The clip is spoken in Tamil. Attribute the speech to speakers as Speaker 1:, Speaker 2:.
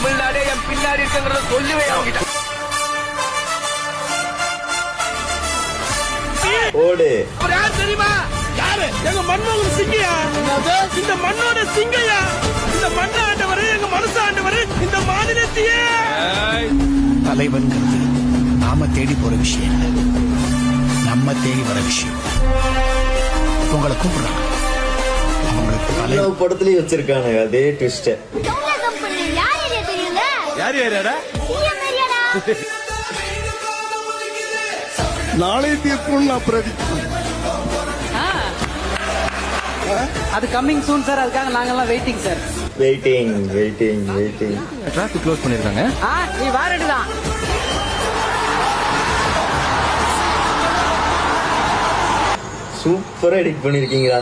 Speaker 1: தமிழ்நாடே என் பின்னாடி இருக்குங்கிறத சொல்லுவேன் அவங்கிட்ட.
Speaker 2: ஓடு.
Speaker 1: அவர் யார் தெரியுமா? யாரு? எங்க மன்னோட சிங்கையா. இந்த மண்ணோட சிங்கையா. இந்த மண்ண ஆண்டவர், எங்க மனசு ஆண்டவர், இந்த மாநிலத்தையே.
Speaker 3: தலைவன்கிறது நாம தேடி போற விஷயம் இல்ல, நம்ம தேடி வர விஷயம். உங்களை கூப்பிடுறாங்க. அவங்களுக்கு
Speaker 2: படத்துலயும் வச்சிருக்கானுங்க அதே ட்விஸ்ட்.
Speaker 4: நாளை தீர்ப்புன்னு நான் பிரடிக்கிறேன்.
Speaker 5: அது கம்மிங் சூன் சார். அதுக்காக நாங்கெல்லாம் waiting sir.
Speaker 2: Waiting.
Speaker 6: Traffic close பண்ணிருக்காங்க.
Speaker 5: நீ வாரண்டுதான்.
Speaker 2: சூப்பரா எடிட் பண்ணிருக்கீங்களா?